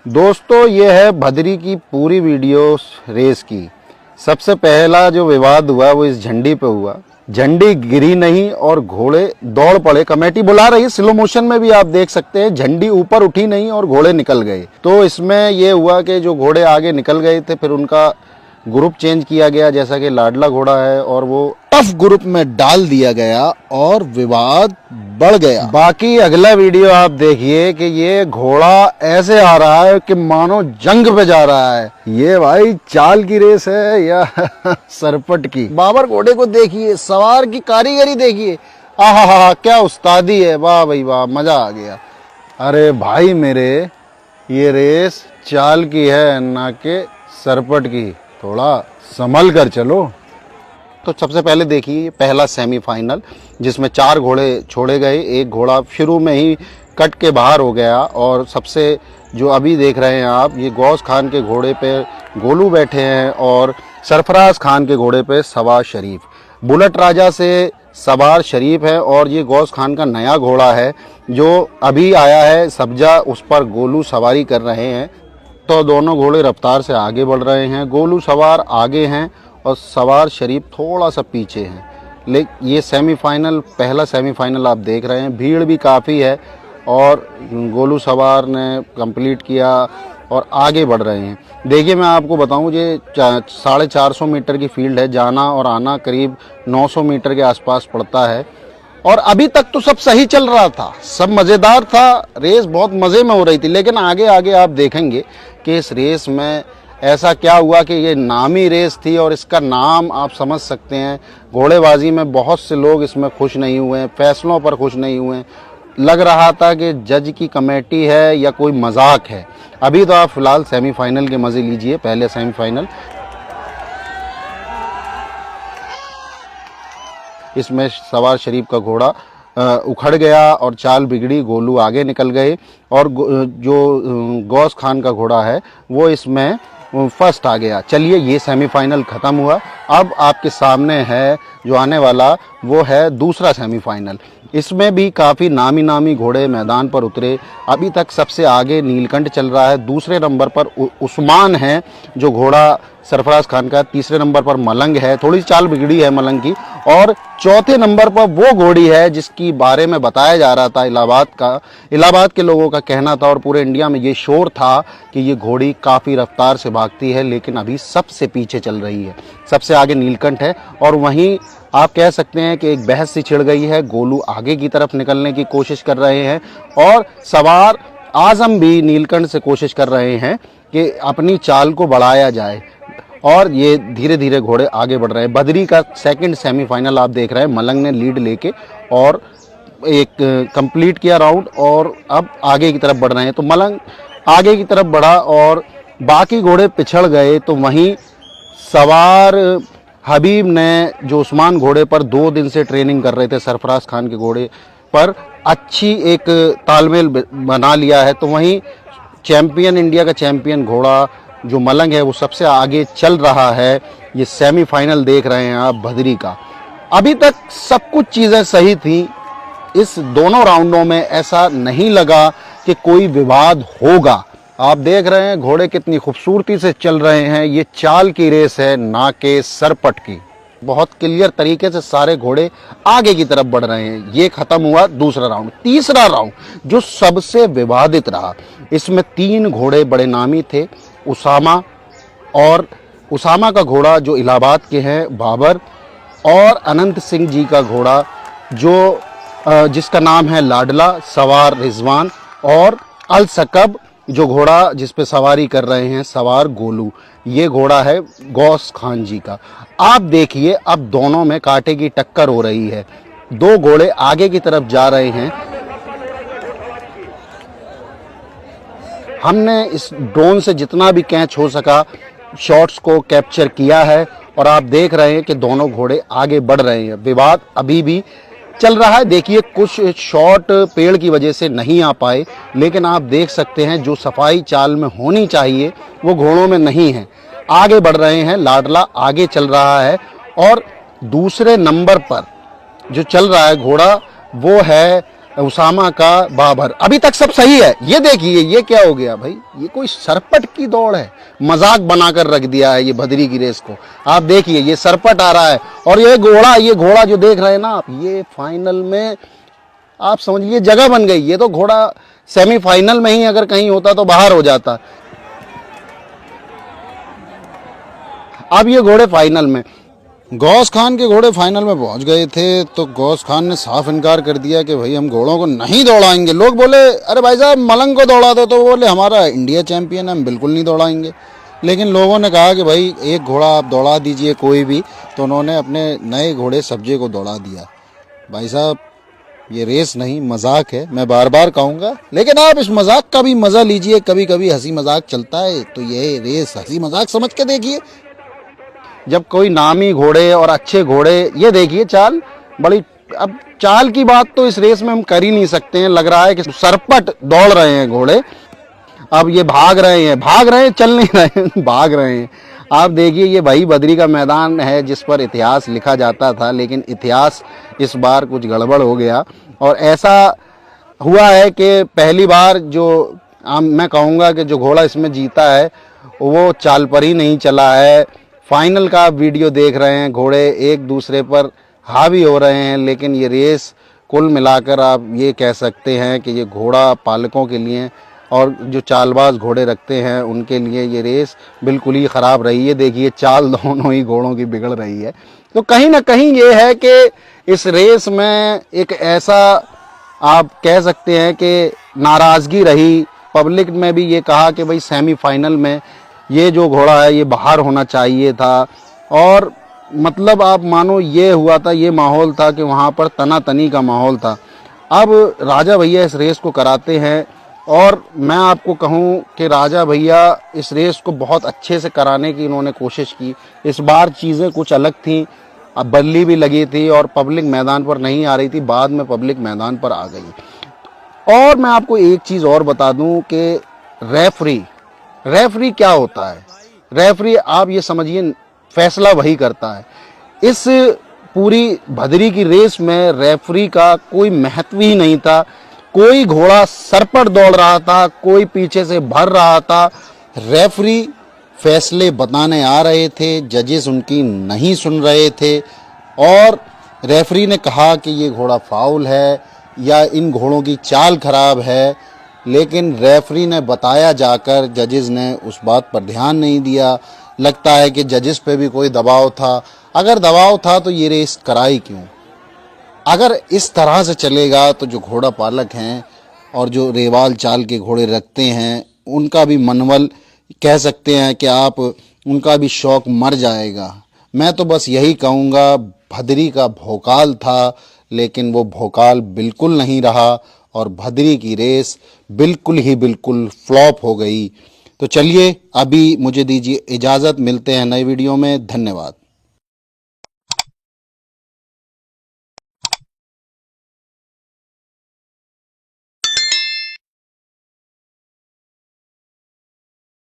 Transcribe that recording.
दोस्तों ये है भदरी की पूरी वीडियो रेस की। सबसे पहला जो विवाद हुआ वो इस झंडी पे हुआ। झंडी गिरी नहीं और घोड़े दौड़ पड़े। कमेटी बुला रही है, स्लो मोशन में भी आप देख सकते हैं। झंडी ऊपर उठी नहीं और घोड़े निकल गए। तो इसमें ये हुआ कि जो घोड़े आगे निकल गए थे फिर उनका ग्रुप चेंज किया गया, जैसा कि लाडला घोड़ा है और वो टफ ग्रुप में डाल दिया गया और विवाद बढ़ गया। बाकी अगला वीडियो आप देखिए कि ये घोड़ा ऐसे आ रहा है कि मानो जंग पे जा रहा है। ये भाई चाल की रेस है या सरपट की। बाबर घोड़े को देखिए, सवार की कारीगरी देखिए। आहा क्या उस्तादी है, वाह भाई वाह, मजा आ गया। अरे भाई मेरे, ये रेस चाल की है ना कि सरपट की, थोड़ा संभल कर चलो। तो सबसे पहले देखिए पहला सेमीफाइनल, जिसमें 4 घोड़े छोड़े गए। एक घोड़ा शुरू में ही कट के बाहर हो गया और सबसे जो अभी देख रहे हैं आप, ये गौस खान के घोड़े पे गोलू बैठे हैं और सरफराज खान के घोड़े पे सवार शरीफ। बुलेट राजा से सवार शरीफ है और ये गौस खान का नया घोड़ा है जो अभी आया है सब्जा, उस पर गोलू सवारी कर रहे हैं। तो दोनों घोड़े रफ्तार से आगे बढ़ रहे हैं। गोलू सवार आगे हैं और सवार शरीफ थोड़ा सा पीछे हैं। लेकिन ये सेमीफाइनल, पहला सेमीफाइनल आप देख रहे हैं। भीड़ भी काफ़ी है और गोलू सवार ने कंप्लीट किया और आगे बढ़ रहे हैं। देखिए मैं आपको बताऊं, ये 450 मीटर की फील्ड है। जाना और आना करीब 900 मीटर के आसपास पड़ता है। और अभी तक तो सब सही चल रहा था, सब मज़ेदार था, रेस बहुत मज़े में हो रही थी। लेकिन आगे आगे आप देखेंगे कि इस रेस में ऐसा क्या हुआ कि ये नामी रेस थी और इसका नाम आप समझ सकते हैं। घोड़ेबाजी में बहुत से लोग इसमें खुश नहीं हुए हैं, फैसलों पर खुश नहीं हुए हैं। लग रहा था कि जज की कमेटी है या कोई मजाक है। अभी तो आप फिलहाल सेमीफाइनल के मज़े लीजिए। पहले सेमीफाइनल, इसमें सवार शरीफ का घोड़ा उखड़ गया और चाल बिगड़ी, गोलू आगे निकल गए और जो गौस खान का घोड़ा है वो इसमें फर्स्ट आ गया। चलिए ये सेमीफाइनल ख़त्म हुआ। अब आपके सामने है जो आने वाला, वो है दूसरा सेमीफाइनल। इसमें भी काफ़ी नामी घोड़े मैदान पर उतरे। अभी तक सबसे आगे नीलकंठ चल रहा है, दूसरे नंबर पर उस्मान है जो घोड़ा सरफराज खान का। तीसरे नंबर पर मलंग है, थोड़ी चाल बिगड़ी है मलंग की। और चौथे नंबर पर वो घोड़ी है जिसकी बारे में बताया जा रहा था, इलाहाबाद के लोगों का कहना था और पूरे इंडिया में ये शोर था कि ये घोड़ी काफ़ी रफ्तार से भागती है, लेकिन अभी सबसे पीछे चल रही है। सबसे आगे नीलकंठ है और वहीं आप कह सकते हैं कि एक बहस सी छिड़ गई है। गोलू आगे की तरफ निकलने की कोशिश कर रहे हैं और सवार आजम भी नीलकंठ से कोशिश कर रहे हैं कि अपनी चाल को बढ़ाया जाए। और ये धीरे धीरे घोड़े आगे बढ़ रहे हैं। बदरी का सेकंड सेमीफाइनल आप देख रहे हैं। मलंग ने लीड लेके और एक कंप्लीट किया राउंड और अब आगे की तरफ बढ़ रहे हैं। तो मलंग आगे की तरफ बढ़ा और बाकी घोड़े पिछड़ गए। तो वहीं सवार हबीब ने, जो उस्मान घोड़े पर 2 दिन से ट्रेनिंग कर रहे थे, सरफराज खान के घोड़े पर अच्छी एक तालमेल बना लिया है। तो वहीं चैम्पियन, इंडिया का चैम्पियन घोड़ा जो मलंग है वो सबसे आगे चल रहा है। ये सेमीफाइनल देख रहे हैं आप भदरी का। अभी तक सब कुछ चीज़ें सही थी। इस दोनों राउंडों में ऐसा नहीं लगा कि कोई विवाद होगा। आप देख रहे हैं घोड़े कितनी खूबसूरती से चल रहे हैं। ये चाल की रेस है ना कि सरपट की। बहुत क्लियर तरीके से सारे घोड़े आगे की तरफ बढ़ रहे हैं। ये खत्म हुआ दूसरा राउंड। तीसरा राउंड जो सबसे विवादित रहा, इसमें 3 घोड़े बड़े नामी थे। उसामा का घोड़ा जो इलाहाबाद के हैं बाबर, और अनंत सिंह जी का घोड़ा जो जिसका नाम है लाडला, सवार रिजवान, और अल सकब जो घोड़ा जिस पे सवारी कर रहे हैं सवार गोलू। ये घोड़ा है गौस खान जी का। आप देखिए अब दोनों में कांटे की टक्कर हो रही है। 2 घोड़े आगे की तरफ जा रहे हैं। हमने इस ड्रोन से जितना भी कैच हो सका शॉट्स को कैप्चर किया है और आप देख रहे हैं कि दोनों घोड़े आगे बढ़ रहे हैं। विवाद अभी भी चल रहा है। देखिए कुछ शॉट पेड़ की वजह से नहीं आ पाए, लेकिन आप देख सकते हैं जो सफाई चाल में होनी चाहिए वो घोड़ों में नहीं है। आगे बढ़ रहे हैं, लाडला आगे चल रहा है और दूसरे नंबर पर जो चल रहा है घोड़ा वो है उसामा का बाबर, अभी तक सब सही है। ये देखिए ये क्या हो गया भाई, ये कोई सरपट की दौड़ है, मजाक बनाकर रख दिया है ये भदरी की रेस को। आप देखिए ये सरपट आ रहा है और ये घोड़ा जो देख रहे हैं ना आप, ये फाइनल में आप समझ लीजिए जगह बन गई। ये तो घोड़ा सेमीफाइनल में ही अगर कहीं होता तो बाहर हो जाता। अब ये घोड़े फाइनल में, गौस खान के घोड़े फाइनल में पहुंच गए थे तो गौस खान ने साफ इनकार कर दिया कि भाई हम घोड़ों को नहीं दौड़ाएंगे। लोग बोले अरे भाई साहब मलंग को दौड़ा दो, तो वो बोले हमारा इंडिया चैंपियन है, हम बिल्कुल नहीं दौड़ाएंगे। लेकिन लोगों ने कहा कि भाई एक घोड़ा आप दौड़ा दीजिए कोई भी, तो उन्होंने अपने नए घोड़े सब्जे को दौड़ा दिया। भाई साहब ये रेस नहीं मजाक है, मैं बार बार कहूँगा, लेकिन आप इस मजाक का भी मजा लीजिए। कभी कभी हंसी मजाक चलता है तो ये रेस हंसी मजाक समझ के देखिए। जब कोई नामी घोड़े और अच्छे घोड़े, ये देखिए चाल बड़ी, अब चाल की बात तो इस रेस में हम कर ही नहीं सकते हैं। लग रहा है कि सरपट दौड़ रहे हैं घोड़े। अब ये भाग रहे हैं, चल नहीं रहे हैं, भाग रहे हैं। आप देखिए ये भाई बद्री का मैदान है जिस पर इतिहास लिखा जाता था, लेकिन इतिहास इस बार कुछ गड़बड़ हो गया और ऐसा हुआ है कि पहली बार जो मैं कहूँगा कि जो घोड़ा इसमें जीता है वो चाल पर ही नहीं चला है। फाइनल का आप वीडियो देख रहे हैं, घोड़े एक दूसरे पर हावी हो रहे हैं, लेकिन ये रेस कुल मिलाकर आप ये कह सकते हैं कि ये घोड़ा पालकों के लिए और जो चालबाज घोड़े रखते हैं उनके लिए ये रेस बिल्कुल ही ख़राब रही है। देखिए चाल दोनों ही घोड़ों की बिगड़ रही है। तो कहीं ना कहीं ये है कि इस रेस में एक ऐसा आप कह सकते हैं कि नाराज़गी रही। पब्लिक में भी ये कहा कि भाई सेमीफाइनल में ये जो घोड़ा है ये बाहर होना चाहिए था। और मतलब आप मानो ये हुआ था, ये माहौल था कि वहाँ पर तना तनी का माहौल था। अब राजा भैया इस रेस को कराते हैं और मैं आपको कहूँ कि राजा भैया इस रेस को बहुत अच्छे से कराने की इन्होंने कोशिश की। इस बार चीज़ें कुछ अलग थी, अब बल्ली भी लगी थी और पब्लिक मैदान पर नहीं आ रही थी, बाद में पब्लिक मैदान पर आ गई। और मैं आपको एक चीज़ और बता दूं कि रेफरी क्या होता है। रेफरी आप ये समझिए फैसला वही करता है। इस पूरी भदरी की रेस में रेफरी का कोई महत्व ही नहीं था। कोई घोड़ा सर पर दौड़ रहा था, कोई पीछे से भर रहा था। रेफरी फैसले बताने आ रहे थे, जजेस उनकी नहीं सुन रहे थे और रेफरी ने कहा कि ये घोड़ा फाउल है या इन घोड़ों की चाल खराब है, लेकिन रेफरी ने बताया जाकर जजेस ने उस बात पर ध्यान नहीं दिया। लगता है कि जजेस पे भी कोई दबाव था। अगर दबाव था तो ये रेस कराई क्यों? अगर इस तरह से चलेगा तो जो घोड़ा पालक हैं और जो रेवाल चाल के घोड़े रखते हैं उनका भी मनवल कह सकते हैं कि आप उनका भी शौक मर जाएगा। मैं तो बस यही कहूँगा, भदरी का भोकाल था लेकिन वो भोकाल बिल्कुल नहीं रहा और भदरी की रेस बिल्कुल फ्लॉप हो गई। तो चलिए अभी मुझे दीजिए इजाज़त, मिलते हैं नए वीडियो में। धन्यवाद।